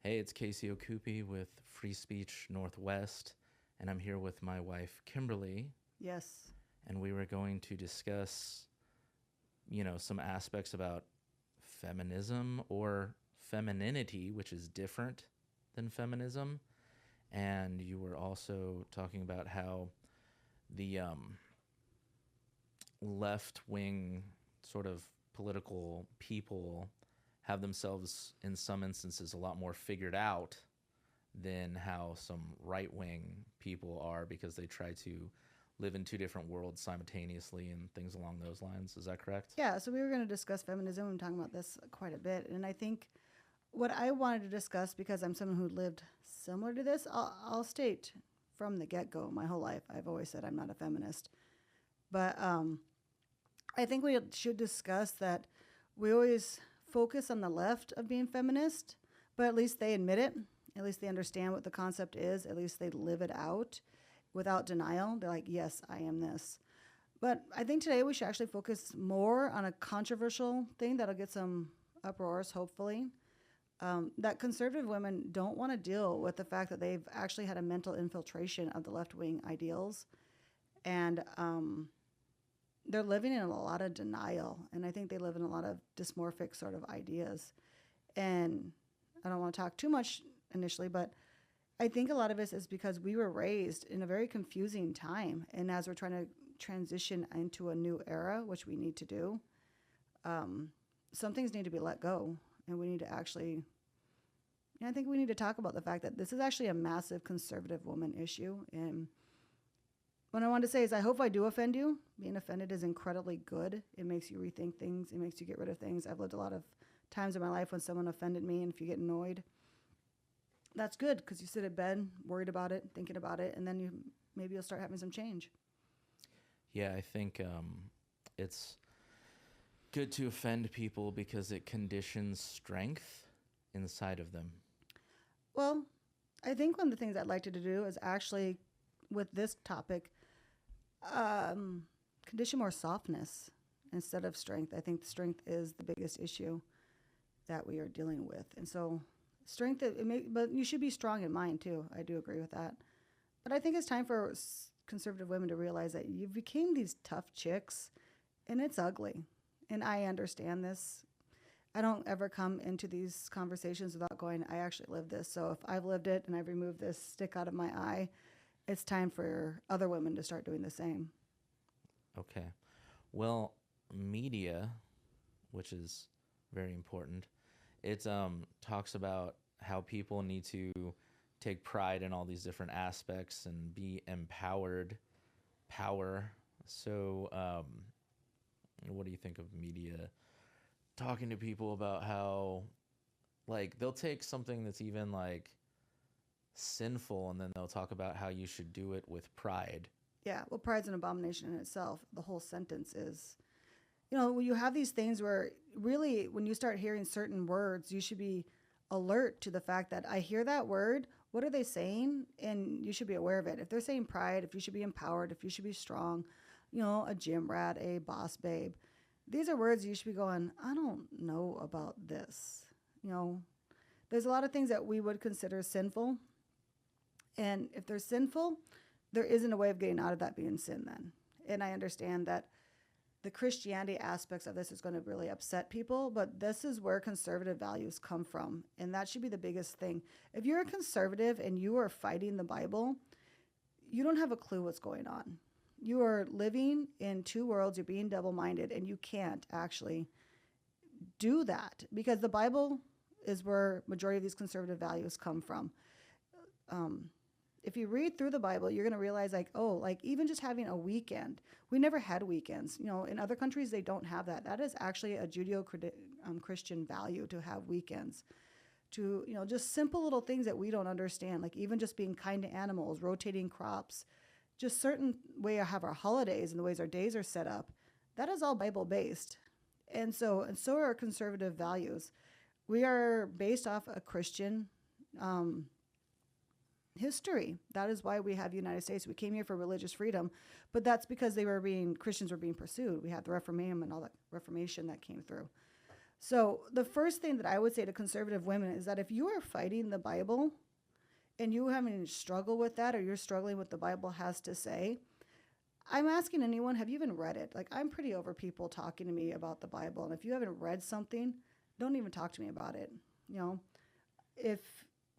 Hey, it's Casey Okupi with Free Speech Northwest, and I'm here with my wife, Kimberly, Yes. and we were going to discuss, some aspects about feminism or femininity, which is different than feminism. And you were also talking about how the left wing sort of political people have themselves, in some instances, a lot more figured out than how some right wing people are because they try to live in two different worlds simultaneously and things along those lines. Is that correct? Yeah, so we were going to discuss feminism and talking about this quite a bit. And I think what I wanted to discuss, because I'm someone who lived similar to this, I'll state from the get go my whole life, I've always said I'm not a feminist. But I think we should discuss that we always focus on the left of being feminist, but at least they admit it. At least they understand what the concept is. At least they live it out without denial. They're like, yes, I am this. But I think today we should actually focus more on a controversial thing that'll get some uproars, hopefully. That conservative women don't want to deal with the fact that they've actually had a mental infiltration of the left wing ideals. And they're living in a lot of denial. And I think they live in a lot of dysmorphic sort of ideas. And I don't want to talk too much initially, but I think a lot of this is because we were raised in a very confusing time. And as we're trying to transition into a new era, which we need to do, some things need to be let go. And we need to actually, I think we need to talk about the fact that this is actually a massive conservative woman issue. And what I want to say is I hope I do offend you. Being offended is incredibly good. It makes you rethink things. It makes you get rid of things. I've lived a lot of times in my life when someone offended me, and if you get annoyed, that's good because you sit in bed worried about it, thinking about it, and then maybe you'll start having some change. Yeah, I think it's good to offend people because it conditions strength inside of them. Well, I think one of the things I'd like to do is actually, with this topic, condition more softness instead of strength. I think strength is the biggest issue that we are dealing with. And so strength, but you should be strong in mind too. I do agree with that. But I think it's time for conservative women to realize that you became these tough chicks and it's ugly. And I understand this. I don't ever come into these conversations without going, I actually lived this. So if I've lived it and I've removed this stick out of my eye, it's time for other women to start doing the same. Okay. Well, media, which is very important, it talks about how people need to take pride in all these different aspects and be empowered. Power. So, what do you think of media talking to people about how, like, they'll take something that's even like sinful and then they'll talk about how you should do it with pride. Yeah, well, pride's an abomination in itself. The whole sentence is, when you have these things where really when you start hearing certain words, you should be alert to the fact that I hear that word. What are they saying? And you should be aware of it. If they're saying pride, if you should be empowered, if you should be strong, a gym rat, a boss babe, these are words you should be going, I don't know about this. There's a lot of things that we would consider sinful. And if they're sinful, there isn't a way of getting out of that being sin then. And I understand that the Christianity aspects of this is going to really upset people, but this is where conservative values come from. And that should be the biggest thing. If you're a conservative and you are fighting the Bible, you don't have a clue what's going on. You are living in two worlds. You're being double-minded, and you can't actually do that because the Bible is where majority of these conservative values come from. If you read through the Bible, you're going to realize even just having a weekend, we never had weekends. In other countries, they don't have that. That is actually a Judeo-Christian value to have weekends. To, just simple little things that we don't understand, like even just being kind to animals, rotating crops, just certain way I have our holidays and the ways our days are set up. That is all Bible-based. And so are our conservative values. We are based off a Christian history. That is why we have the United States. We came here for religious freedom, but that's because Christians were being pursued. We had the Reformation and all that Reformation that came through. So the first thing that I would say to conservative women is that if you are fighting the Bible and you having struggle with that, or you're struggling with what the Bible has to say, I'm asking anyone, have you even read it? Like, I'm pretty over people talking to me about the Bible. And if you haven't read something, don't even talk to me about it. You know, if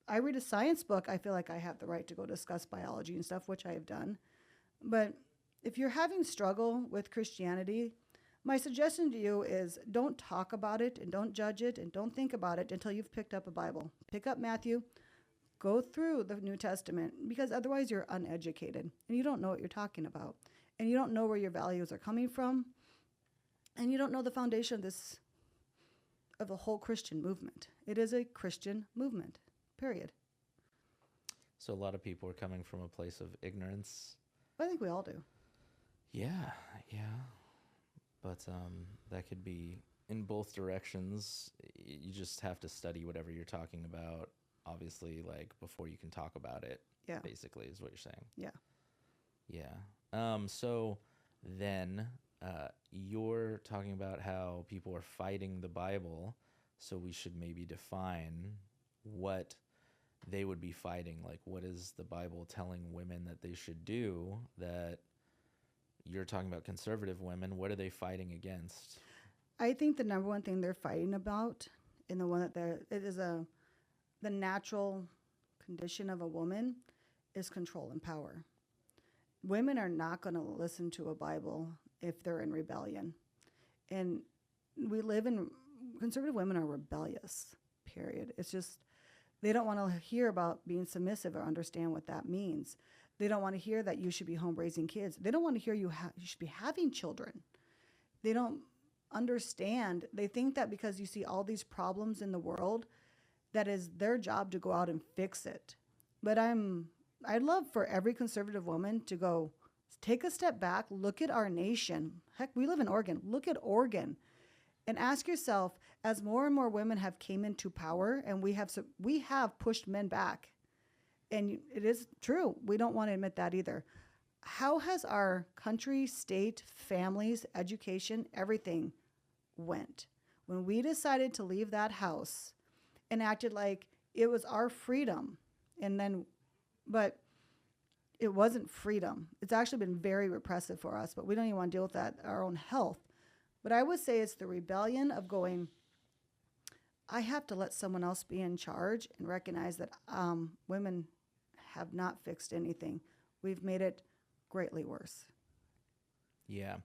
I read a science book, I feel like I have the right to go discuss biology and stuff, which I have done. But if you're having struggle with Christianity, my suggestion to you is don't talk about it and don't judge it and don't think about it until you've picked up a Bible. Pick up Matthew, go through the New Testament, because otherwise you're uneducated and you don't know what you're talking about. And you don't know where your values are coming from. And you don't know the foundation of the whole Christian movement. It is a Christian movement, period. So a lot of people are coming from a place of ignorance. I think we all do. Yeah. But that could be in both directions. You just have to study whatever you're talking about, obviously, like before you can talk about it. Yeah. Basically, is what you're saying. Yeah. So then you're talking about how people are fighting the Bible, so we should maybe define what they would be fighting. Like, what is the Bible telling women that they should do that you're talking about conservative women? What are they fighting against? I think the number one thing they're fighting about, and the one that the natural condition of a woman, is control and power. Women are not going to listen to a Bible if they're in rebellion. And conservative women are rebellious, period. It's just, they don't want to hear about being submissive or understand what that means. They don't want to hear that you should be home raising kids. They don't want to hear you should be having children. They don't understand. They think that because you see all these problems in the world, that is their job to go out and fix it. But I'd love for every conservative woman to go take a step back, look at our nation. Heck, we live in Oregon. Look at Oregon and ask yourself, as more and more women have came into power and we have pushed men back. And it is true. We don't want to admit that either. How has our country, state, families, education, everything went? When we decided to leave that house and acted like it was our freedom, but it wasn't freedom. It's actually been very repressive for us, but we don't even want to deal with that, our own health. But I would say it's the rebellion of going, I have to let someone else be in charge, and recognize that women have not fixed anything. We've made it greatly worse. Yeah.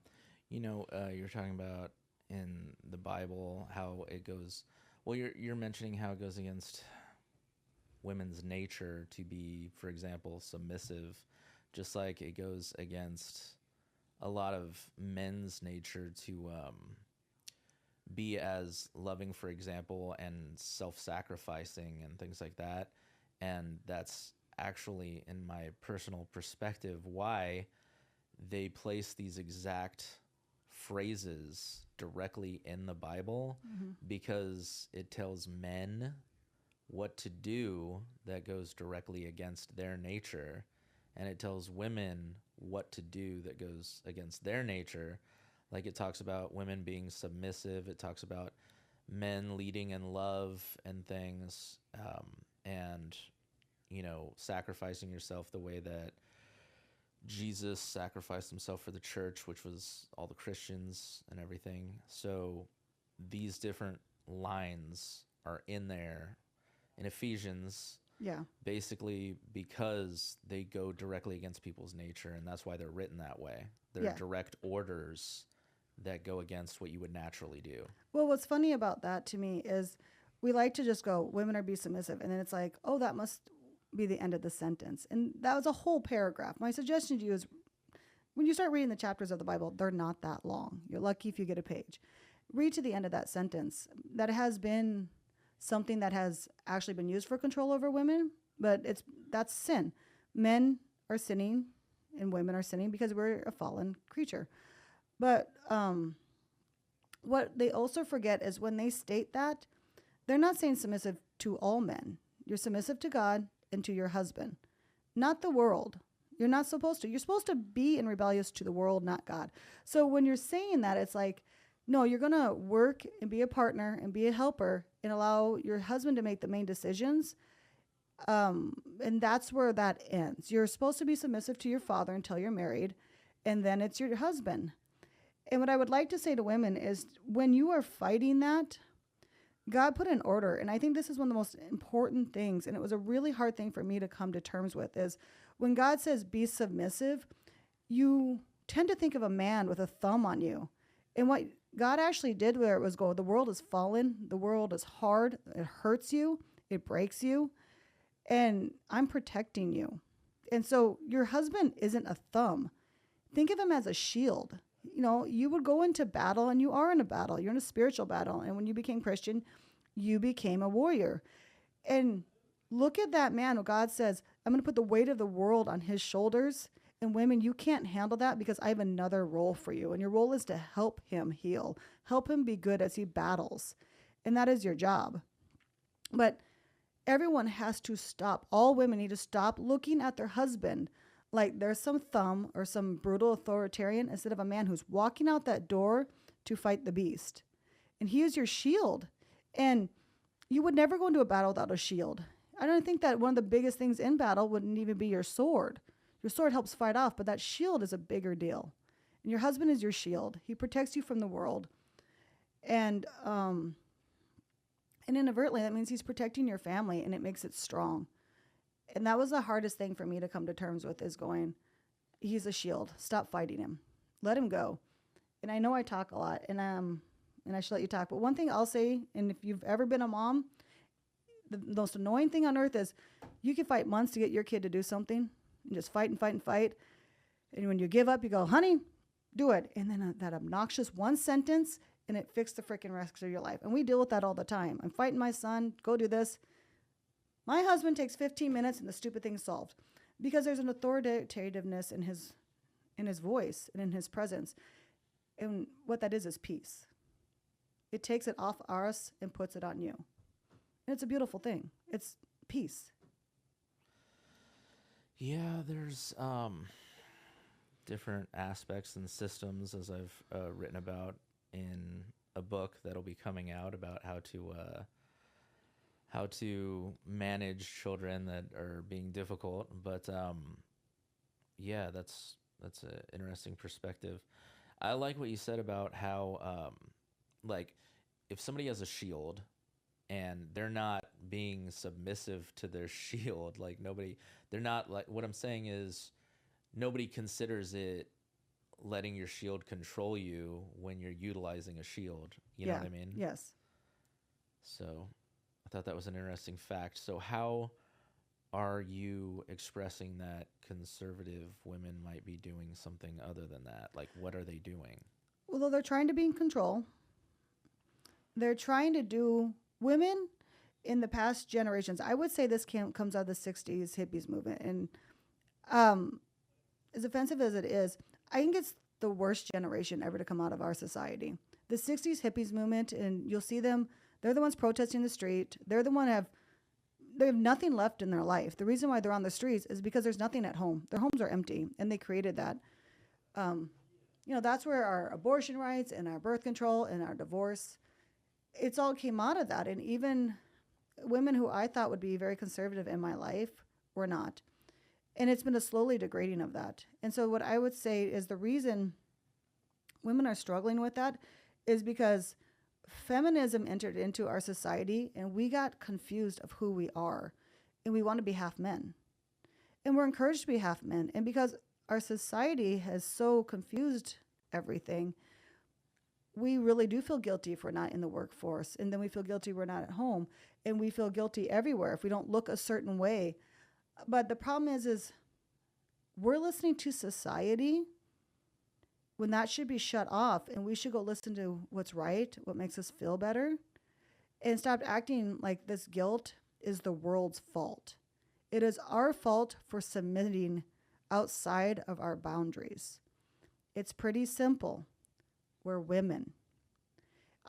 You're talking about in the Bible how it goes, well, you're mentioning how it goes against women's nature to be, for example, submissive, just like it goes against a lot of men's nature to be as loving, for example, and self-sacrificing and things like that. And that's actually, in my personal perspective, why they place these exact phrases directly in the Bible, because it tells men what to do that goes directly against their nature, and it tells women what to do that goes against their nature. Like, it talks about women being submissive, it talks about men leading in love and things, and sacrificing yourself the way that Jesus sacrificed himself for the church, which was all the Christians and everything. So these different lines are in there in Ephesians, basically because they go directly against people's nature, and that's why they're written that way. They're direct orders that go against what you would naturally do. Well, what's funny about that to me is we like to just go, women are be submissive, and then it's like, oh, that must be the end of the sentence. And that was a whole paragraph. My suggestion to you is, when you start reading the chapters of the Bible, they're not that long. You're lucky if you get a page. Read to the end of that sentence. That has been something that has actually been used for control over women, but that's sin. Men are sinning and women are sinning because we're a fallen creature. But what they also forget is when they state that, they're not saying submissive to all men. You're submissive to God and to your husband, not the world. You're not supposed to. You're supposed to be in rebellious to the world, not God. So when you're saying that, it's like, No, you're going to work and be a partner and be a helper and allow your husband to make the main decisions. And that's where that ends. You're supposed to be submissive to your father until you're married, and then it's your husband. And what I would like to say to women is when you are fighting that, God put an order. And I think this is one of the most important things. And it was a really hard thing for me to come to terms with is when God says be submissive, you tend to think of a man with a thumb on you. And what God actually did where it was go, the world is fallen. The world is hard. It hurts you. It breaks you. And I'm protecting you. And so your husband isn't a thumb. Think of him as a shield. You know, you would go into battle, and you are in a battle. You're in a spiritual battle. And when you became Christian, you became a warrior. And look at that man. God says, I'm going to put the weight of the world on his shoulders. And women, you can't handle that because I have another role for you. And your role is to help him heal, help him be good as he battles. And that is your job. But everyone has to stop. All women need to stop looking at their husband like there's some thumb or some brutal authoritarian instead of a man who's walking out that door to fight the beast. And he is your shield. And you would never go into a battle without a shield. I don't think that one of the biggest things in battle wouldn't even be your sword. Your sword helps fight off, but that shield is a bigger deal. And your husband is your shield. He protects you from the world. And inadvertently, that means he's protecting your family, and it makes it strong. And that was the hardest thing for me to come to terms with is going, he's a shield. Stop fighting him. Let him go. And I know I talk a lot, and I should let you talk. But one thing I'll say, and if you've ever been a mom, the most annoying thing on earth is you can fight months to get your kid to do something and just fight and fight and fight. And when you give up, you go, honey, do it. And then that obnoxious one sentence, and it fixed the freaking rest of your life. And we deal with that all the time. I'm fighting my son. Go do this. My husband takes 15 minutes and the stupid thing's solved because there's an authoritativeness in his voice and in his presence. And what that is peace. It takes it off us and puts it on you. And it's a beautiful thing. It's peace. Yeah, there's different aspects and systems, as I've written about in a book that'll be coming out about how to manage children that are being difficult. But yeah, that's an interesting perspective. I like what you said about how like if somebody has a shield and they're not being submissive to their shield, like they're not, like, what I'm saying is nobody considers it letting your shield control you when you're utilizing a shield. You know what I mean? Yes. So I thought that was an interesting fact. So how are you expressing that conservative women might be doing something other than that? Like, what are they doing? Well, they're trying to be in control. They're trying to do women in the past generations. I would say this comes out of the 60s hippies movement. And as offensive as it is, I think it's the worst generation ever to come out of our society. The 60s hippies movement, and you'll see them, they're the ones protesting the street. They're the one they have nothing left in their life. The reason why they're on the streets is because there's nothing at home. Their homes are empty, and they created that. That's where our abortion rights and our birth control and our divorce, it's all came out of that. And even women who I thought would be very conservative in my life were not. And it's been a slowly degrading of that. And so what I would say is the reason women are struggling with that is because feminism entered into our society and we got confused of who we are. And we want to be half men. And we're encouraged to be half men. And because our society has so confused everything, we really do feel guilty if we're not in the workforce. And then we feel guilty we're not at home. And we feel guilty everywhere if we don't look a certain way. But the problem is we're listening to society when that should be shut off, and we should go listen to what's right, what makes us feel better, and stop acting like this guilt is the world's fault. It is our fault for submitting outside of our boundaries. It's pretty simple. We're women.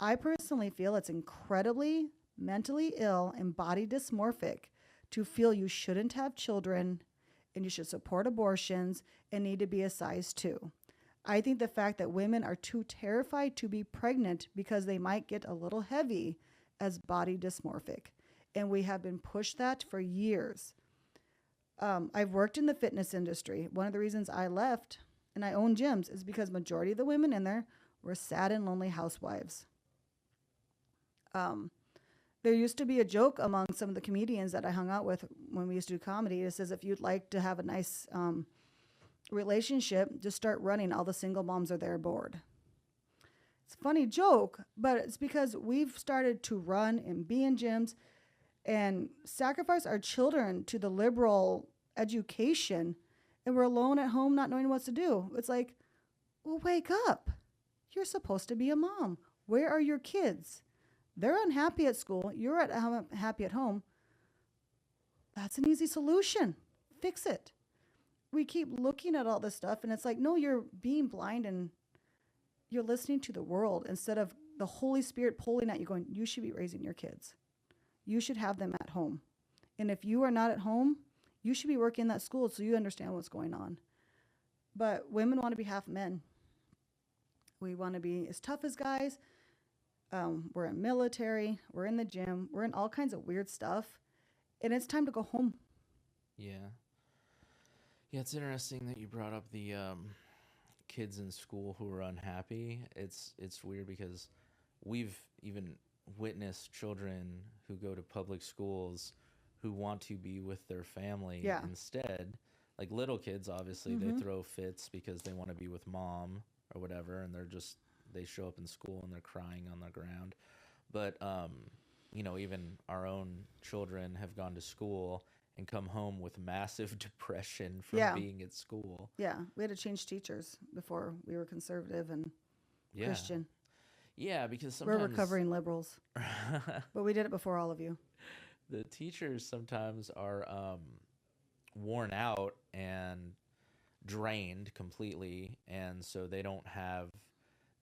I personally feel it's incredibly mentally ill and body dysmorphic to feel you shouldn't have children and you should support abortions and need to be a size 2. I think the fact that women are too terrified to be pregnant because they might get a little heavy as body dysmorphic. And we have been pushed that for years. I've worked in the fitness industry. One of the reasons I left and I own gyms is because majority of the women in there were sad and lonely housewives. There used to be a joke among some of the comedians that I hung out with when we used to do comedy. It says, if you'd like to have a nice relationship, just start running. All the single moms are there bored. It's a funny joke, but it's because we've started to run and be in gyms and sacrifice our children to the liberal education, and we're alone at home not knowing what to do. It's like, well, wake up. You're supposed to be a mom. Where are your kids? They're unhappy at school. You're happy at home. That's an easy solution. Fix it. We keep looking at all this stuff, and it's like, no, you're being blind and you're listening to the world instead of the Holy Spirit pulling at you going, you should be raising your kids. You should have them at home. And if you are not at home, you should be working in that school so you understand what's going on. But women want to be half men. We want to be as tough as guys. We're in military. We're in the gym. We're in all kinds of weird stuff. And it's time to go home. Yeah. Yeah, it's interesting that you brought up the kids in school who are unhappy. It's weird because we've even witnessed children who go to public schools who want to be with their family instead. Like little kids, obviously, they throw fits because they want to be with mom or whatever, and they show up in school and they're crying on the ground. But, even our own children have gone to school and come home with massive depression from being at school. Yeah, we had to change teachers before we were conservative and Christian. Yeah, because sometimes we're recovering liberals, but we did it before all of you. The teachers sometimes are worn out and drained completely, and so they don't have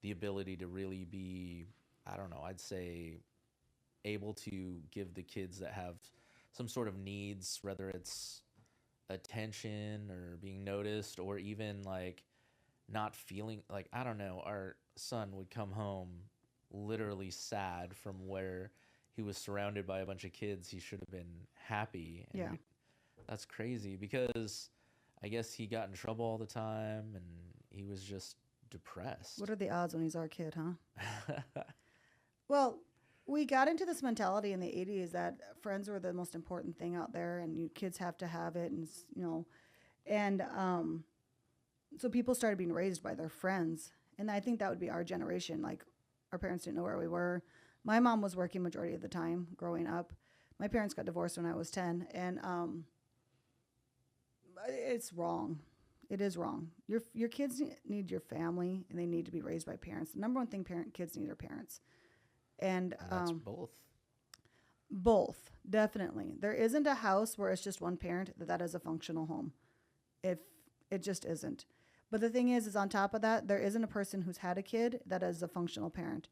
the ability to really be, I don't know, I'd say able to give the kids that have some sort of needs, whether it's attention or being noticed or even like not feeling like, I don't know, our son would come home literally sad from where he was surrounded by a bunch of kids. He should have been happy. And that's crazy because I guess he got in trouble all the time and he was just depressed. What are the odds when he's our kid, huh? Well, we got into this mentality in the 80s that friends were the most important thing out there and kids have to have it. And so people started being raised by their friends. And I think that would be our generation. Like our parents didn't know where we were. My mom was working majority of the time growing up. My parents got divorced when I was 10. And it's wrong. It is wrong. Your kids need your family, and they need to be raised by parents. The number one thing kids need are parents. And that's both. Both, definitely. There isn't a house where it's just one parent that is a functional home. If it just isn't. But the thing is on top of that, there isn't a person who's had a kid that is a functional parent.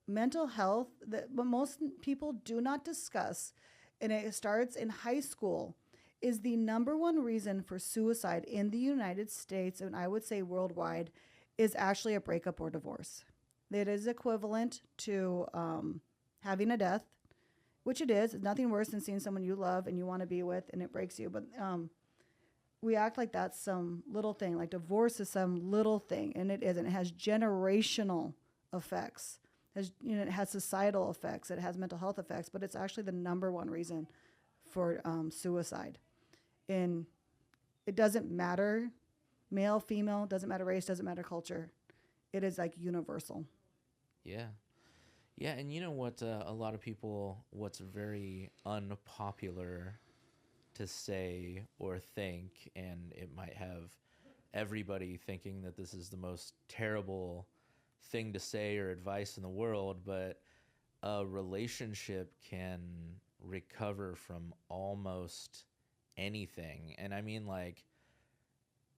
Mental health, what most people do not discuss, and it starts in high school, is the number one reason for suicide in the United States, and I would say worldwide, is actually a breakup or divorce. It is equivalent to having a death, which it is. It's nothing worse than seeing someone you love and you want to be with and it breaks you. But we act like that's some little thing, like divorce is some little thing, and it isn't. It has generational effects. It has societal effects. It has mental health effects, but it's actually the number one reason for suicide. And it doesn't matter, male, female, doesn't matter race, doesn't matter culture. It is like universal. Yeah. Yeah, and you know what, a lot of people, what's very unpopular to say or think, and it might have everybody thinking that this is the most terrible thing to say or advice in the world, but a relationship can recover from almost anything. And I mean, like,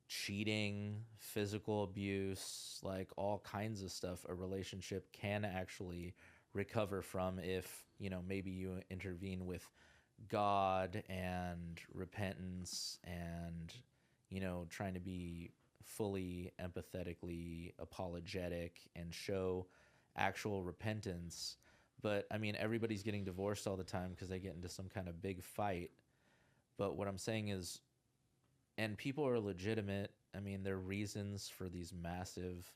cheating, physical abuse, like all kinds of stuff a relationship can actually recover from if, maybe you intervene with God and repentance and, trying to be fully empathetically apologetic and show actual repentance. But I mean, everybody's getting divorced all the time because they get into some kind of big fight. But what I'm saying is, and people are legitimate. I mean, there are reasons for these massive,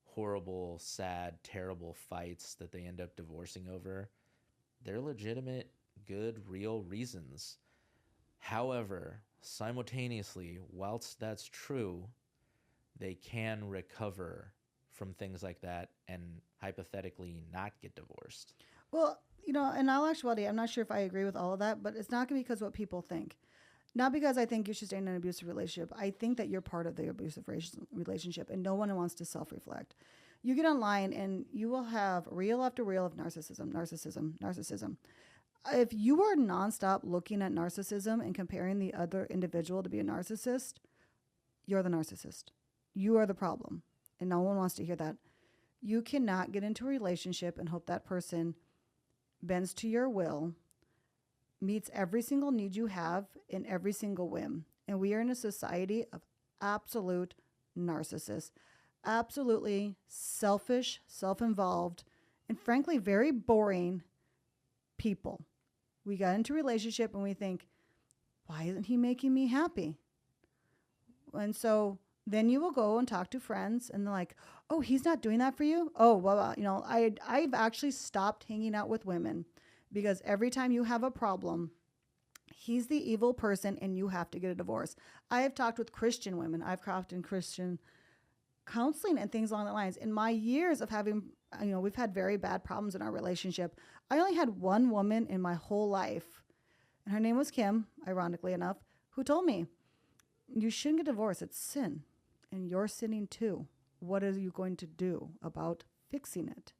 horrible, sad, terrible fights that they end up divorcing over. They're legitimate, good, real reasons. However, simultaneously, whilst that's true, they can recover from things like that and hypothetically not get divorced. Well, in all actuality, I'm not sure if I agree with all of that, but it's not going to be because what people think. Not because I think you should stay in an abusive relationship. I think that you're part of the abusive relationship, and no one wants to self-reflect. You get online, and you will have reel after reel of narcissism, narcissism, narcissism. If you are nonstop looking at narcissism and comparing the other individual to be a narcissist, you're the narcissist. You are the problem, and no one wants to hear that. You cannot get into a relationship and hope that person bends to your will, meets every single need you have in every single whim. And we are in a society of absolute narcissists, absolutely selfish, self-involved, and frankly, very boring people. We got into a relationship and we think, why isn't he making me happy? And so then you will go and talk to friends and they're like, oh, he's not doing that for you? Oh, well, I've actually stopped hanging out with women because every time you have a problem, he's the evil person and you have to get a divorce. I have talked with Christian women. I've talked in Christian counseling and things along the lines. In my years of having, we've had very bad problems in our relationship. I only had one woman in my whole life, and her name was Kim, ironically enough, who told me, you shouldn't get divorced. It's sin, and you're sinning too. What are you going to do about fixing it?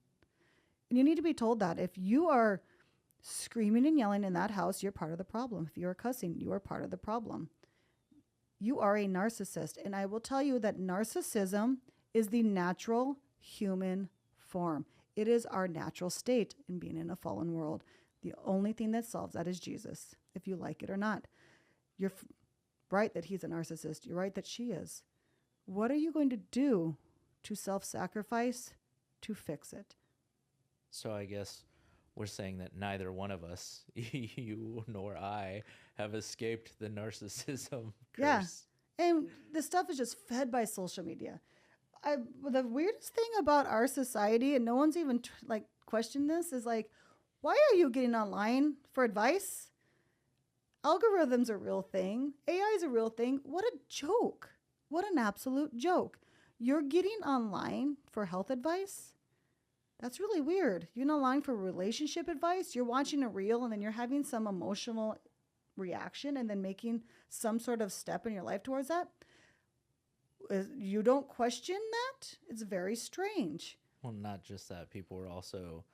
And you need to be told that if you are screaming and yelling in that house, you're part of the problem. If you are cussing, you are part of the problem. You are a narcissist. And I will tell you that narcissism is the natural human form. It is our natural state in being in a fallen world. The only thing that solves that is Jesus, if you like it or not. You're right that he's a narcissist. You're right that she is. What are you going to do to self-sacrifice to fix it? So I guess we're saying that neither one of us, you nor I, have escaped the narcissism curse. Yeah. And this stuff is just fed by social media. The weirdest thing about our society, and no one's even questioned this, is why are you getting online for advice? Algorithms are a real thing. AI is a real thing. What a joke. What an absolute joke. You're getting online for health advice? That's really weird. You're not online for relationship advice. You're watching a reel and then you're having some emotional reaction and then making some sort of step in your life towards that. You don't question that? It's very strange. Well, not just that. People are also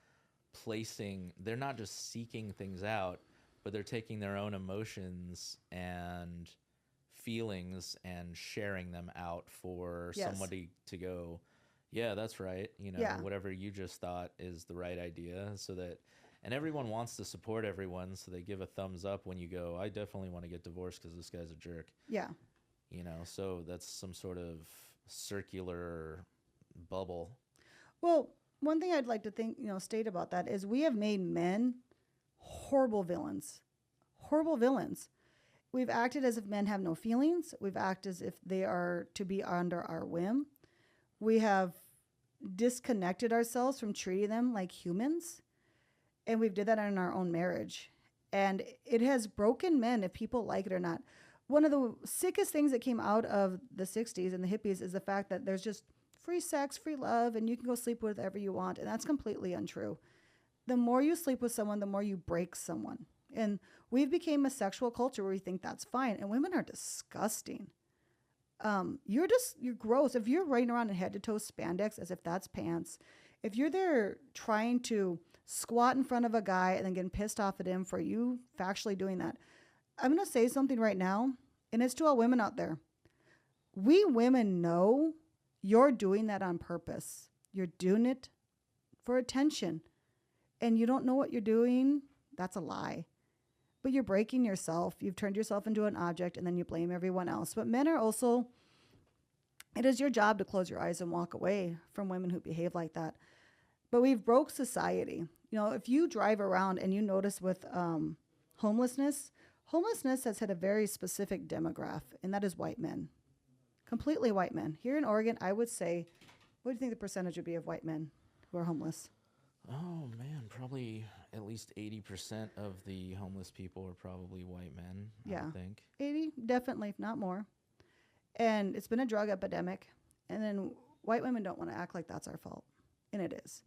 they're not just seeking things out, but they're taking their own emotions and feelings and sharing them out for somebody to go, yeah, that's right. Whatever you just thought is the right idea. And everyone wants to support everyone. So they give a thumbs up when you go, I definitely want to get divorced because this guy's a jerk. Yeah. So that's some sort of circular bubble. Well, one thing I'd like to state about that is we have made men horrible villains. Horrible villains. We've acted as if men have no feelings. We've acted as if they are to be under our whim. We have disconnected ourselves from treating them like humans. And we've did that in our own marriage. And it has broken men, if people like it or not. One of the sickest things that came out of the 60s and the hippies is the fact that there's just free sex, free love, and you can go sleep with whoever you want. And that's completely untrue. The more you sleep with someone, the more you break someone. And we've become a sexual culture where we think that's fine. And women are disgusting. You're gross. If you're riding around in head to toe spandex as if that's pants, if you're there trying to squat in front of a guy and then getting pissed off at him for you factually doing that, I'm going to say something right now, and it's to all women out there. We women know you're doing that on purpose. You're doing it for attention. And you don't know what you're doing. That's a lie. But you're breaking yourself. You've turned yourself into an object, and then you blame everyone else. But men are also It is your job to close your eyes and walk away from women who behave like that. But we've broke society. You know, if you drive around and you notice with homelessness, homelessness has had a very specific demographic, and that is white men, completely white men. Here in Oregon, I would say, what do you think the percentage would be of white men who are homeless? Oh man, probably at least 80% of the homeless people are probably white men, I Yeah, would think. 80, definitely, if not more. And it's been a drug epidemic. And then white women don't want to act like that's our fault. And it is.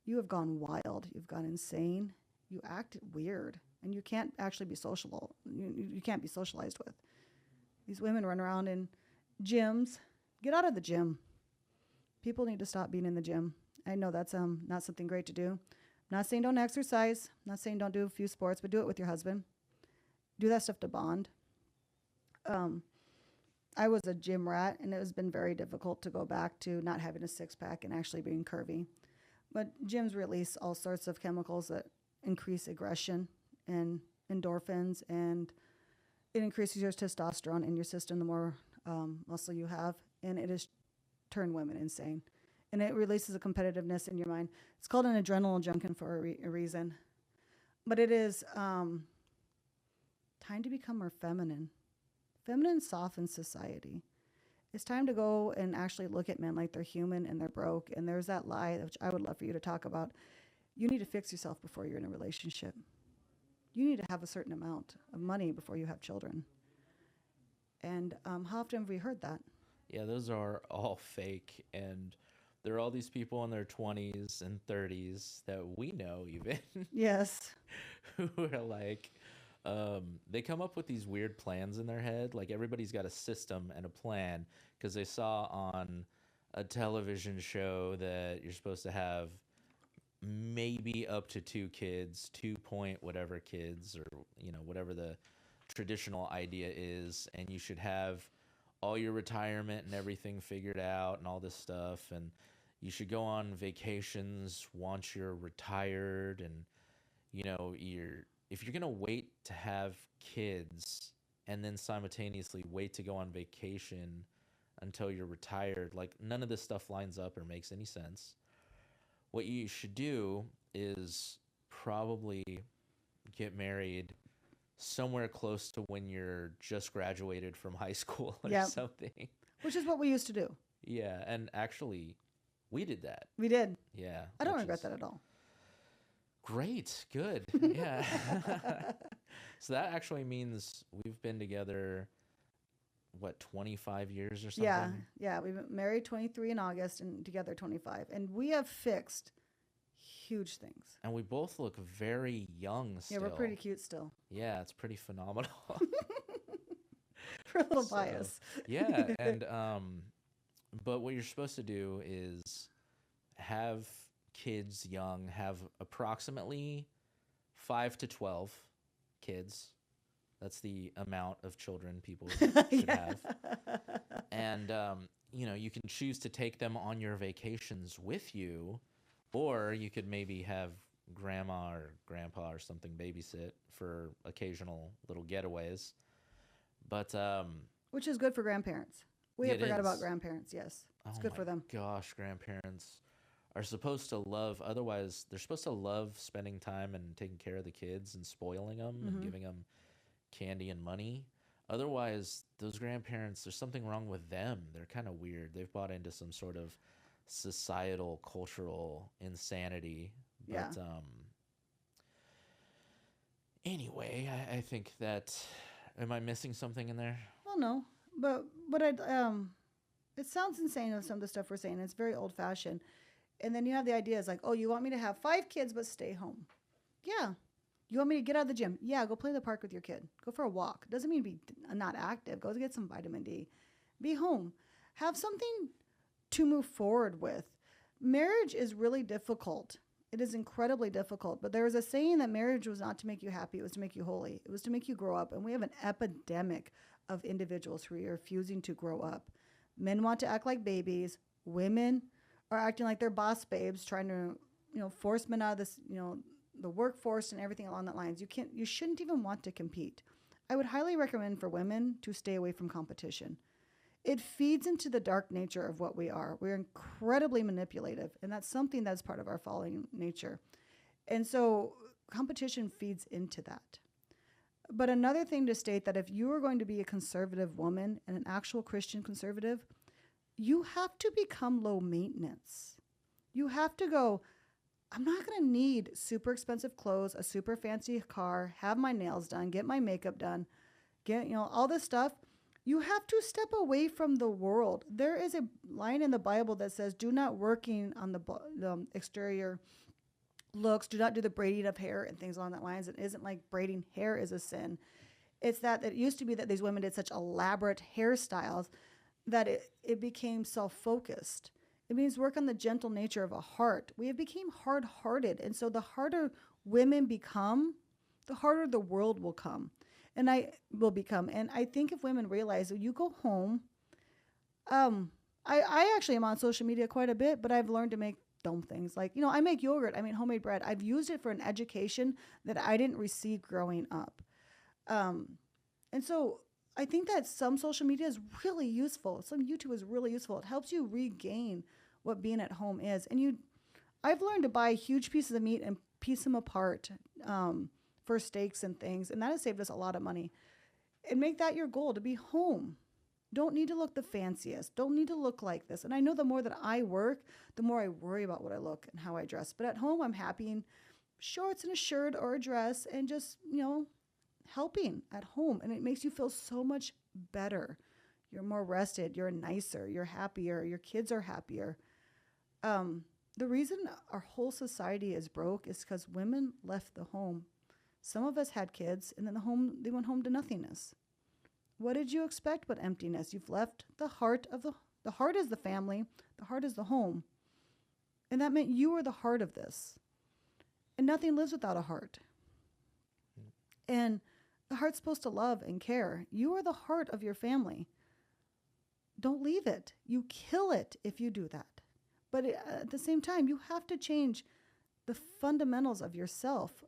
You have gone wild. You've gone insane. You act weird. And you can't actually be sociable. You can't be socialized with. These women run around in gyms. Get out of the gym. People need to stop being in the gym. I know that's not something great to do. I'm not saying don't exercise. I'm not saying don't do a few sports, but do it with your husband. Do that stuff to bond. I was a gym rat, and it has been very difficult to go back to not having a six-pack and actually being curvy. But gyms release all sorts of chemicals that increase aggression and endorphins, and it increases your testosterone in your system the more muscle you have, and it has turned women insane. And it releases a competitiveness in your mind. It's called an adrenaline junkie for a reason. But it is time to become more feminine. Feminine softens society. It's time to go and actually look at men like they're human and they're broke. And there's that lie, which I would love for you to talk about. You need to fix yourself before you're in a relationship. You need to have a certain amount of money before you have children. And how often have we heard that? Yeah, those are all fake. And there are all these people in their 20s and 30s that we know even Yes. who are like, they come up with these weird plans in their head. Like everybody's got a system and a plan because they saw on a television show that you're supposed to have maybe up to 2 kids, 2 point whatever kids, or whatever the traditional idea is, and you should have all your retirement and everything figured out and all this stuff, and you should go on vacations once you're retired, and if you're gonna wait to have kids and then simultaneously wait to go on vacation until you're retired, like none of this stuff lines up or makes any sense. What you should do is probably get married somewhere close to when you're just graduated from high school or Yep. something. Which is what we used to do. Yeah, and actually, we did that. We did. Yeah. I don't which regret is that at all. Great, good. Yeah. So that actually means we've been together, what, 25 years or something? Yeah. We've been married 23 in August and together 25. And we have fixed huge things. And we both look very young still. Yeah, we're pretty cute still. Yeah, it's pretty phenomenal. We're a little So, biased. yeah, and but what you're supposed to do is have kids young, have approximately 5 to 12 kids. That's the amount of children people should Yeah. have. And you can choose to take them on your vacations with you, or you could maybe have grandma or grandpa or something babysit for occasional little getaways. But Which is good for grandparents. We Yeah, had it forgot about is. grandparents, yes. It's oh good my for them. gosh, grandparents are supposed to love, otherwise they're supposed to love spending time and taking care of the kids and spoiling them and giving them candy and money. Otherwise, those grandparents, there's something wrong with them. They're kind of weird. They've bought into some sort of societal, cultural insanity. Yeah. But anyway, I think that, am I missing something in there? Well, no. But it sounds insane of some of the stuff we're saying. It's very old fashioned. And then you have the ideas like, oh, you want me to have 5 kids but stay home? Yeah. You want me to get out of the gym? Yeah, go play in the park with your kid. Go for a walk. Doesn't mean be not active. Go get some vitamin D. Be home. Have something to move forward with. Marriage is really difficult. It is incredibly difficult. But there was a saying that marriage was not to make you happy. It was to make you holy. It was to make you grow up. And we have an epidemic of individuals who are refusing to grow up. Men want to act like babies. Women are acting like they're boss babes, trying to, force men out of this, the workforce and everything along that lines. You shouldn't even want to compete. I would highly recommend for women to stay away from competition. it feeds into the dark nature of what we are. We're incredibly manipulative, and that's something that's part of our fallen nature. And so competition feeds into that. But another thing to state that if you are going to be a conservative woman and an actual Christian conservative, you have to become low maintenance. You have to go, I'm not going to need super expensive clothes, a super fancy car, have my nails done, get my makeup done, get, all this stuff. You have to step away from the world. There is a line in the Bible that says, do not working on the exterior looks, do not do the braiding of hair and things along that lines. It isn't like braiding hair is a sin. It's that it used to be that these women did such elaborate hairstyles that it became self-focused. It means work on the gentle nature of a heart. We have become hard-hearted. And so the harder women become, the harder the world will come. And I will become. And I think if women realize that you go home, I actually am on social media quite a bit, but I've learned to make dumb things. Like, I make yogurt. I make homemade bread. I've used it for an education that I didn't receive growing up. And so I think that some social media is really useful. Some YouTube is really useful. It helps you regain what being at home is. And I've learned to buy huge pieces of meat and piece them apart for steaks and things. And that has saved us a lot of money. And make that your goal, to be home. Don't need to look the fanciest. Don't need to look like this. And I know the more that I work, the more I worry about what I look and how I dress. But at home, I'm happy in shorts and a shirt or a dress and just, helping at home. And it makes you feel so much better. You're more rested. You're nicer. You're happier. Your kids are happier. The reason our whole society is broke is because women left the home. Some of us had kids, and then they went home to nothingness. What did you expect but emptiness? You've left the heart of the heart is the family, the heart is the home. And that meant you were the heart of this. And nothing lives without a heart. And the heart's supposed to love and care. You are the heart of your family. Don't leave it. You kill it if you do that. But at the same time, you have to change the fundamentals of yourself.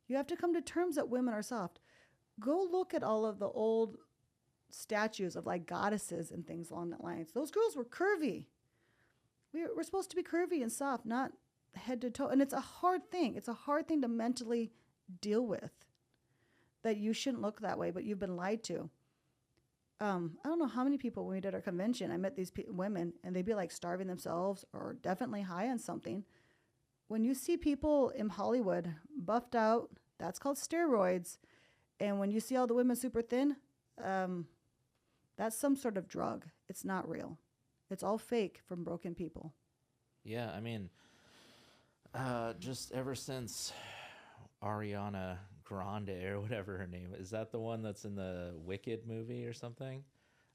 You have to come to terms that women are soft. Go look at all of the old statues of like goddesses and things along that lines. Those girls were curvy. We're supposed to be curvy and soft, not head to toe. And it's a hard thing. It's a hard thing to mentally deal with, that you shouldn't look that way, but you've been lied to. I don't know how many people, when we did our convention, I met these women and they'd be like starving themselves or definitely high on something. When you see people in Hollywood buffed out, that's called steroids. And when you see all the women super thin, that's some sort of drug. It's not real. It's all fake from broken people. Yeah, I mean, just ever since Ariana Grande or whatever her name is, that the one that's in the Wicked movie or something?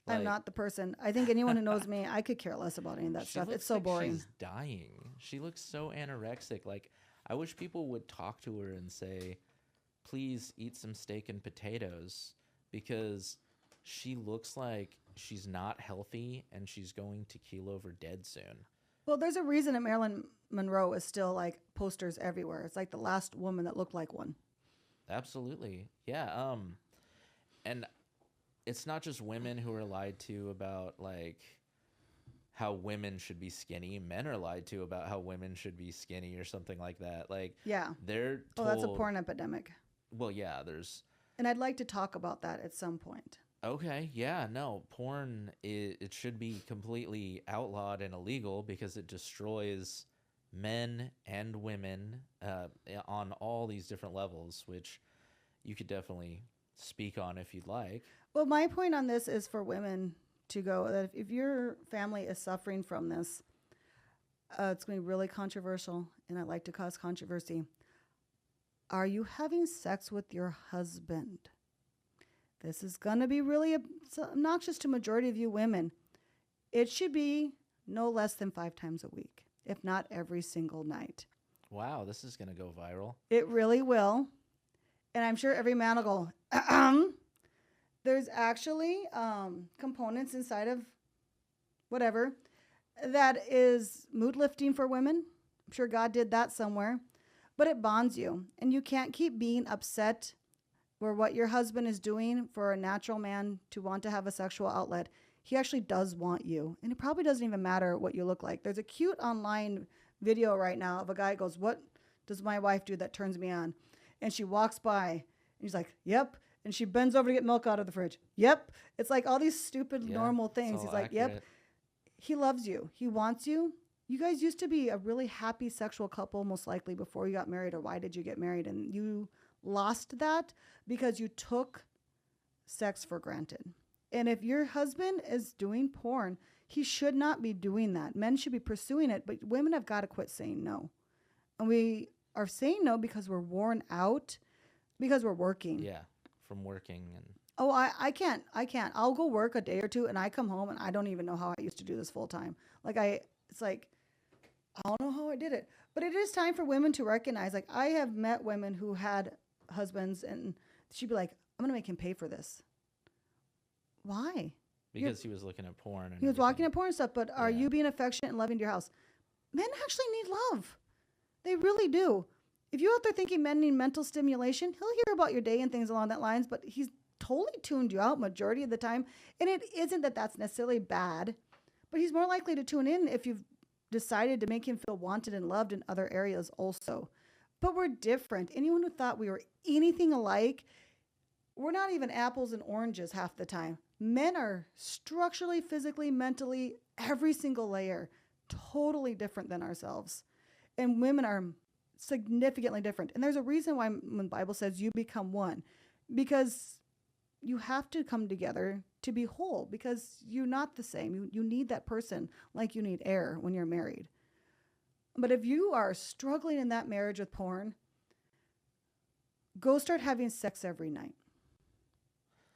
I'm not the person. I think anyone who knows me, I could care less about any of that stuff. It's so boring. She's dying. She looks so anorexic. Like, I wish people would talk to her and say, please eat some steak and potatoes, because she looks like she's not healthy and she's going to keel over dead soon. Well, there's a reason that Marilyn Monroe is still like posters everywhere. It's like the last woman that looked like one. Absolutely. Yeah. And it's not just women who are lied to about like how women should be skinny. Men are lied to about how women should be skinny or something like that. Like, yeah, they're told, that's a porn epidemic. Well, yeah, there's. And I'd like to talk about that at some point. Okay, yeah, no, porn, it should be completely outlawed and illegal because it destroys men and women on all these different levels, which you could definitely speak on if you'd like. Well, my point on this is for women to go, that if your family is suffering from this, it's going to be really controversial, and I like to cause controversy. Are you having sex with your husband? This is going to be really obnoxious to majority of you women. It should be no less than 5 times a week, if not every single night. Wow, this is going to go viral. It really will. And I'm sure every man will go, There's actually components inside of whatever that is mood lifting for women. I'm sure God did that somewhere. But it bonds you. And you can't keep being upset for what your husband is doing for a natural man to want to have a sexual outlet. he actually does want you. And it probably doesn't even matter what you look like. There's a cute online video right now of a guy goes, what does my wife do that turns me on? And she walks by and he's like, yep. And she bends over to get milk out of the fridge. Yep. It's like all these stupid normal things. He's like, accurate. yep. He loves you. He wants you. You guys used to be a really happy sexual couple, most likely before you got married, or why did you get married? And you lost that because you took sex for granted. And if your husband is doing porn, he should not be doing that. Men should be pursuing it, but women have got to quit saying no. And we are saying no because we're worn out, because we're working. Yeah, from working. And oh, I can't. I'll go work a day or two and I come home and I don't even know how I used to do this full time. It's like, I don't know how I did it. But it is time for women to recognize, like, I have met women who had husbands and she'd be like, I'm going to make him pay for this. Why? Because he was looking at porn. And he was everything. walking at porn stuff, but are you being affectionate and loving to your house? Men actually need love. They really do. If you're out there thinking men need mental stimulation, he'll hear about your day and things along that lines, but he's totally tuned you out majority of the time. And it isn't that that's necessarily bad, but he's more likely to tune in if you've decided to make him feel wanted and loved in other areas also. But we're different. Anyone who thought we were anything alike, we're not even apples and oranges half the time. Men are structurally, physically, mentally, every single layer, totally different than ourselves. And women are significantly different. And there's a reason why when the Bible says you become one, because you have to come together to be whole, because you're not the same. You need that person like you need air when you're married. But if you are struggling in that marriage with porn, go start having sex every night.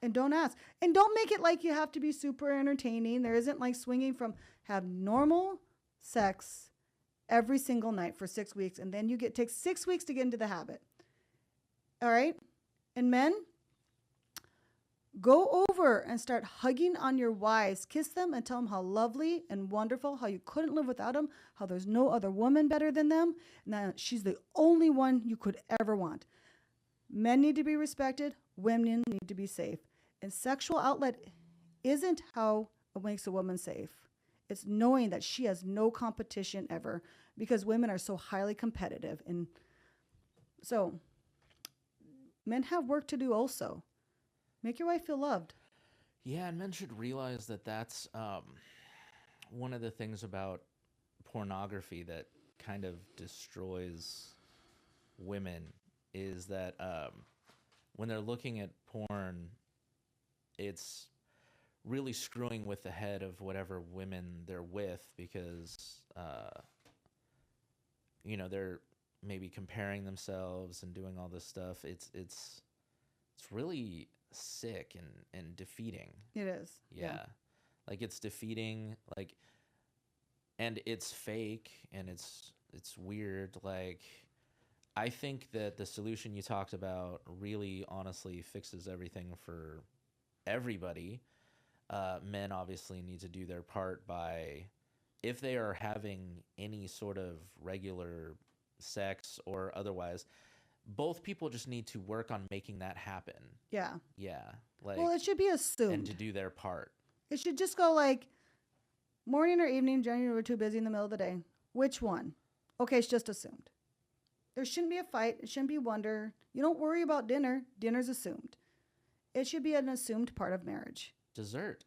And don't ask. And don't make it like you have to be super entertaining. There isn't like swinging from have normal sex every single night for 6 weeks. And then take 6 weeks to get into the habit. All right? And men, go over and start hugging on your wives. Kiss them and tell them how lovely and wonderful, how you couldn't live without them, how there's no other woman better than them, and that she's the only one you could ever want. Men need to be respected. Women need to be safe. And sexual outlet isn't how it makes a woman safe. It's knowing that she has no competition ever, because women are so highly competitive. And so men have work to do also. Make your wife feel loved. Yeah, and men should realize that that's one of the things about pornography that kind of destroys women is that when they're looking at porn, it's really screwing with the head of whatever women they're with, because they're maybe comparing themselves and doing all this stuff. It's really sick and defeating. It is. Yeah. Like, it's defeating, like, and it's fake and it's weird. Like, I think that the solution you talked about really honestly fixes everything for everybody. Men obviously need to do their part by, if they are having any sort of regular sex or otherwise, both people just need to work on making that happen. Yeah. Yeah. Like, well, it should be assumed. And to do their part. It should just go like morning or evening. Jenny, we're too busy in the middle of the day. Which one? Okay, it's just assumed. There shouldn't be a fight. It shouldn't be wonder. You don't worry about dinner. Dinner's assumed. It should be an assumed part of marriage. Dessert.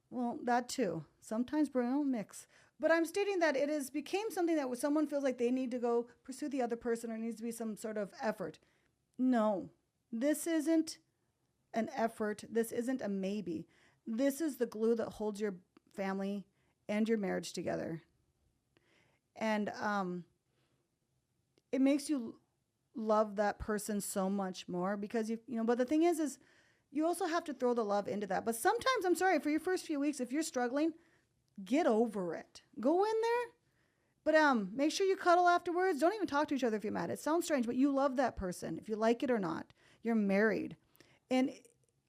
Well, that too. Sometimes we'll mix. But I'm stating that it has became something that when someone feels like they need to go pursue the other person, or needs to be some sort of effort. No, this isn't an effort. This isn't a maybe. This is the glue that holds your family and your marriage together. And it makes you love that person so much more, because but the thing is you also have to throw the love into that. But sometimes, I'm sorry, for your first few weeks, if you're struggling, get over it. Go in there, but make sure you cuddle afterwards. Don't even talk to each other if you're mad. It sounds strange, but you love that person, if you like it or not. You're married. And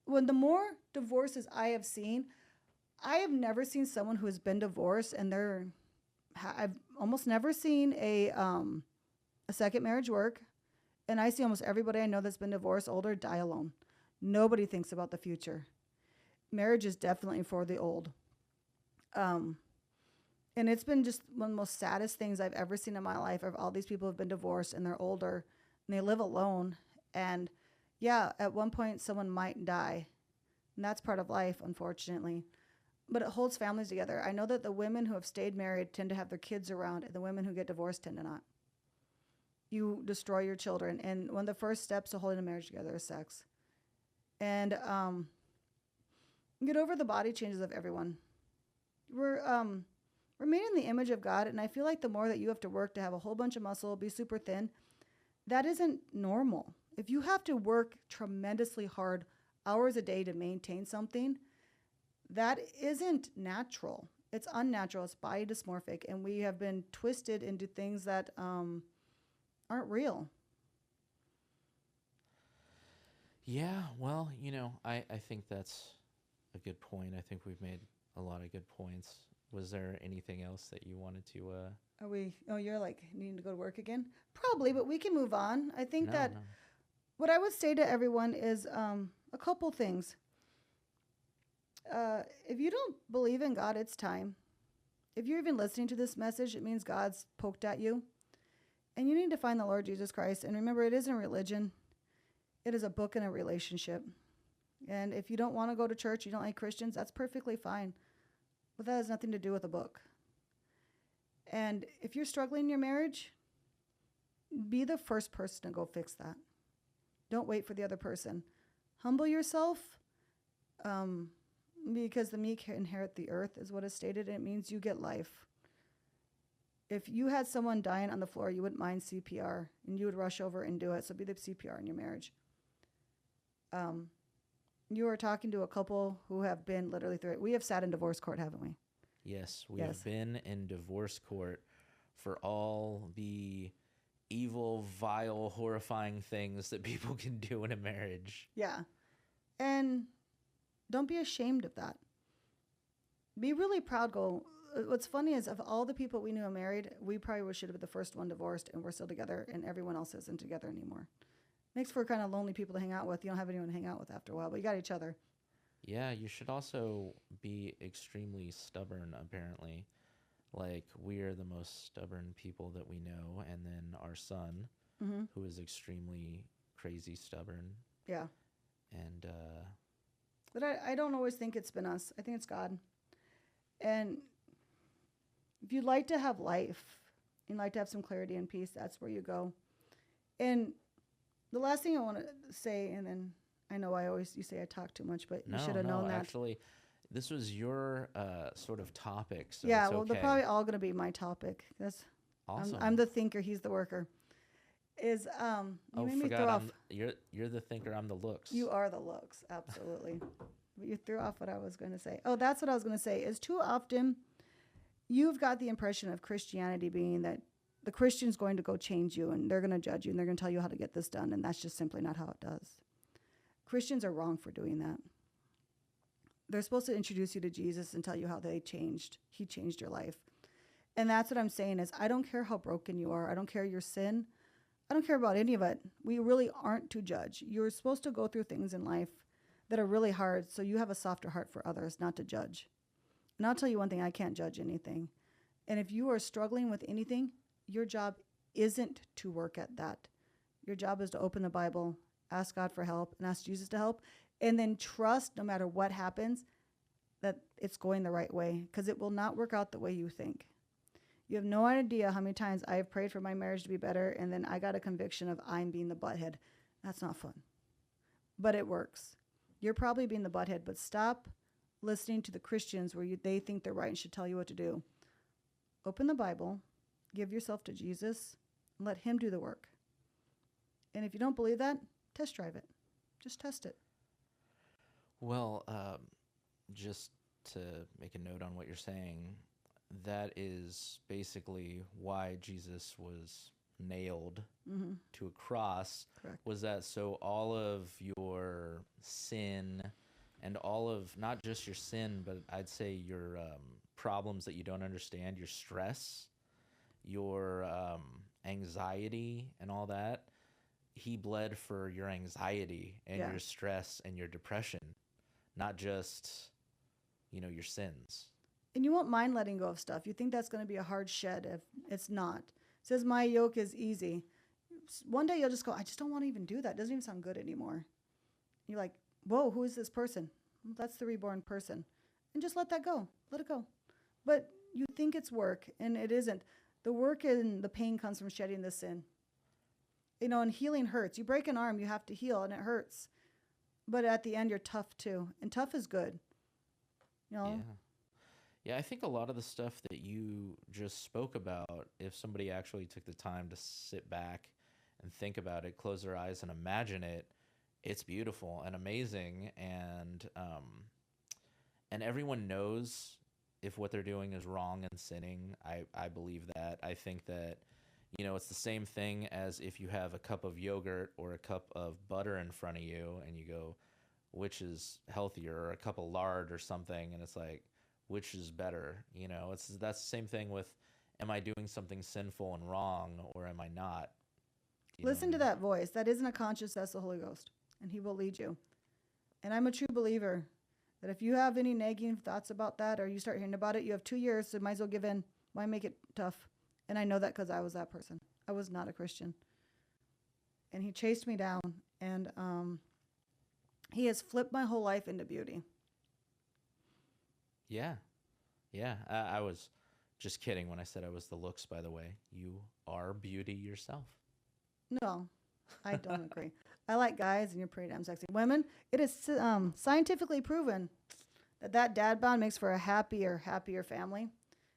when the more divorces I have seen, I have never seen someone who has been divorced and I've almost never seen a second marriage work. And I see almost everybody I know that's been divorced, older, die alone. Nobody thinks about the future. marriage is definitely for the old. Um, and it's been just one of the most saddest things I've ever seen in my life. Of all these people have been divorced and they're older and they live alone. And yeah, at one point someone might die, and that's part of life, unfortunately. But it holds families together. I know that the women who have stayed married tend to have their kids around, and the women who get divorced tend to not. You destroy your children, and one of the first steps to holding a marriage together is sex. And get over the body changes of everyone. We're made in the image of God, and I feel like the more that you have to work to have a whole bunch of muscle, be super thin, that isn't normal. If you have to work tremendously hard, hours a day to maintain something, that isn't natural. It's unnatural. It's body dysmorphic, and we have been twisted into things that aren't real. Yeah, well, I think that's a good point. I think we've made a lot of good points. Was there anything else that you wanted to Are we? Oh, you're like needing to go to work again? Probably, but we can move on. I think that no. what I would say to everyone is a couple things. If you don't believe in God, it's time. If you're even listening to this message, it means God's poked at you. And you need to find the Lord Jesus Christ. And remember, it isn't religion. It is a book and a relationship. And if you don't want to go to church, you don't like Christians, that's perfectly fine. But that has nothing to do with a book. And if you're struggling in your marriage, be the first person to go fix that. Don't wait for the other person. Humble yourself, because the meek inherit the earth is what is stated, and it means you get life. If you had someone dying on the floor, you wouldn't mind CPR, and you would rush over and do it. So be the CPR in your marriage. You are talking to a couple who have been literally through it. We have sat in divorce court, haven't we? Yes, we have been in divorce court for all the evil, vile, horrifying things that people can do in a marriage. Yeah. And don't be ashamed of that. Be really proud. What's funny is of all the people we knew married, we probably should have been the first one divorced, and we're still together, and everyone else isn't together anymore. Makes for kind of lonely people to hang out with. You don't have anyone to hang out with after a while, but you got each other. Yeah, you should also be extremely stubborn, apparently. Like, we are the most stubborn people that we know, and then our son, who is extremely crazy stubborn. Yeah. And but I don't always think it's been us. I think it's God. And if you'd like to have life, you'd like to have some clarity and peace, that's where you go. And the last thing I want to say, and then I know you say I talk too much, but you should have known that. Actually, this was your sort of topic. So yeah, it's well, okay. They're probably all going to be my topic. That's awesome. I'm the thinker, he's the worker. You made me throw off. You're the thinker, I'm the looks. You are the looks, absolutely. But you threw off what I was going to say. Oh, that's what I was going to say. Is too often you've got the impression of Christianity being that the Christian's going to go change you, and they're going to judge you, and they're going to tell you how to get this done, and that's just simply not how it does. Christians are wrong for doing that. They're supposed to introduce you to Jesus and tell you how he changed your life. And that's what I'm saying is, I don't care how broken you are. I don't care your sin. I don't care about any of it. We really aren't to judge. You're supposed to go through things in life that are really hard, so you have a softer heart for others, not to judge. And I'll tell you one thing, I can't judge anything. And if you are struggling with anything, your job isn't to work at that. Your job is to open the Bible, ask God for help, and ask Jesus to help, and then trust no matter what happens that it's going the right way, because it will not work out the way you think. You have no idea how many times I have prayed for my marriage to be better, and then I got a conviction of I'm being the butthead. That's not fun. But it works. You're probably being the butthead, but stop listening to the Christians where they think they're right and should tell you what to do. Open the Bible, give yourself to Jesus, and let him do the work. And if you don't believe that, test drive it. Just test it. Well, just to make a note on what you're saying, that is basically why Jesus was nailed to a cross. Correct. Was that so all of your sin and all of not just your sin, but I'd say your problems that you don't understand, your stress, your anxiety and all that, he bled for your anxiety and your stress and your depression, not just, your sins. And you won't mind letting go of stuff. You think that's going to be a hard shed if it's not. It says, my yoke is easy. One day you'll just go, I just don't want to even do that. It doesn't even sound good anymore. You're like, whoa, who is this person? Well, that's the reborn person. And just let that go. Let it go. But you think it's work, and it isn't. The work and the pain comes from shedding the sin. And healing hurts. You break an arm, you have to heal, and it hurts. But at the end, you're tough too. And tough is good. Yeah. Yeah, I think a lot of the stuff that you just spoke about, if somebody actually took the time to sit back and think about it, close their eyes and imagine it, it's beautiful and amazing. And everyone knows if what they're doing is wrong and sinning. I believe that. I think that, it's the same thing as if you have a cup of yogurt or a cup of butter in front of you and you go, which is healthier, or a cup of lard or something. And it's like, which is better? That's the same thing with, am I doing something sinful and wrong, or am I not? Listen to that voice. That isn't a conscience, that's the Holy Ghost. And he will lead you. And I'm a true believer that if you have any nagging thoughts about that, or you start hearing about it, you have 2 years, so you might as well give in. Why make it tough? And I know that because I was that person. I was not a Christian. And he chased me down. And he has flipped my whole life into beauty. Yeah. Yeah. I was just kidding when I said I was the looks, by the way. You are beauty yourself. No, I don't agree. I like guys, and you're pretty damn sexy. Women, it is scientifically proven that dad bond makes for a happier family.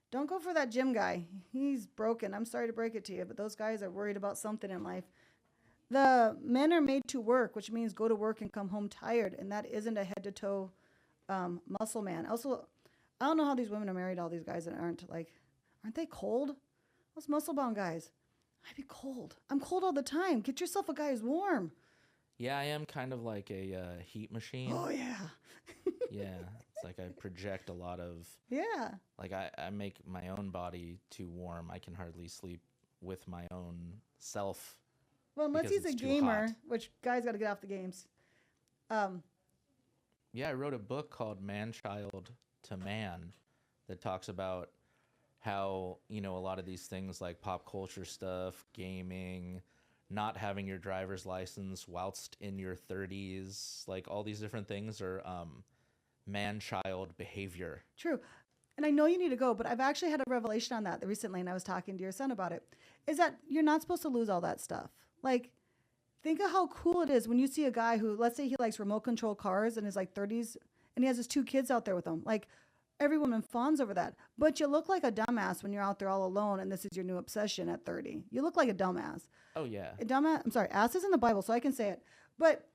Don't go for that gym guy. He's broken. I'm sorry to break it to you, but those guys are worried about something in life. The men are made to work, which means go to work and come home tired, and that isn't a head-to-toe muscle man. Also, I don't know how these women are married to all these guys that aren't they cold? Those muscle-bound guys. I'd be cold. I'm cold all the time. Get yourself a guy who's warm. Yeah, I am kind of like a heat machine. Oh, yeah. Yeah, it's like I project a lot of... Yeah. Like I make my own body too warm. I can hardly sleep with my own self. Well, unless because he's a it's too gamer, hot. which guys got to get off the games. Yeah, I wrote a book called Man Child to Man that talks about how, a lot of these things like pop culture stuff, gaming, not having your driver's license whilst in your 30s, like all these different things are man-child behavior. True. And I know you need to go, but I've actually had a revelation on that recently, and I was talking to your son about it, is that you're not supposed to lose all that stuff. Like, think of how cool it is when you see a guy who, let's say he likes remote control cars in his 30s, and he has his 2 kids out there with him. Like, every woman fawns over that. But you look like a dumbass when you're out there all alone, and this is your new obsession at 30. You look like a dumbass. Oh, yeah. I'm sorry, ass is in the Bible, so I can say it. But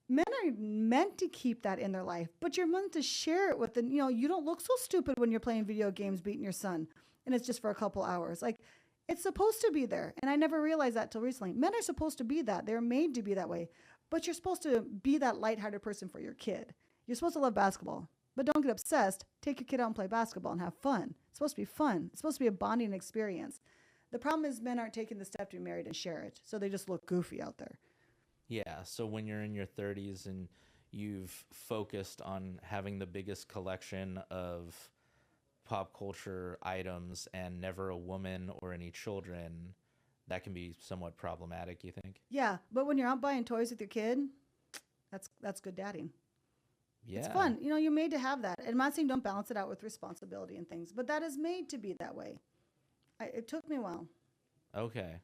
men are meant to keep that in their life, but you're meant to share it with them. You don't look so stupid when you're playing video games beating your son, and it's just for a couple hours. Like, it's supposed to be there, and I never realized that till recently. Men are supposed to be that. They're made to be that way, but you're supposed to be that lighthearted person for your kid. You're supposed to love basketball, but don't get obsessed. Take your kid out and play basketball and have fun. It's supposed to be fun. It's supposed to be a bonding experience. The problem is men aren't taking the step to be married and share it, so they just look goofy out there. Yeah, so when you're in your 30s and you've focused on having the biggest collection of pop culture items and never a woman or any children, that can be somewhat problematic, you think? Yeah, but when you're out buying toys with your kid, that's good dadding. Yeah. It's fun. You're made to have that. And I'm not saying don't balance it out with responsibility and things, but that is made to be that way. It took me a while. Okay.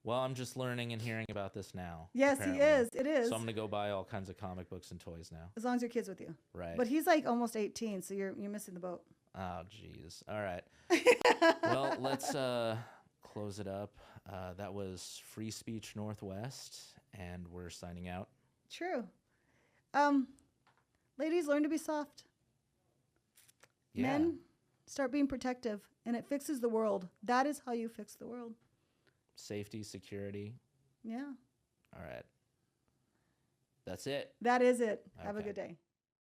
Well, I'm just learning and hearing about this now. Yes, apparently. he is. It is. So I'm going to go buy all kinds of comic books and toys now. As long as your kid's with you. Right. But he's like almost 18, so you're missing the boat. Oh, jeez. All right. Well, let's close it up. That was Free Speech Northwest, and we're signing out. True. Ladies, learn to be soft. Yeah. Men, start being protective, and it fixes the world. That is how you fix the world. Safety, security. Yeah. All right. That's it. That is it. Have a Okay. good day.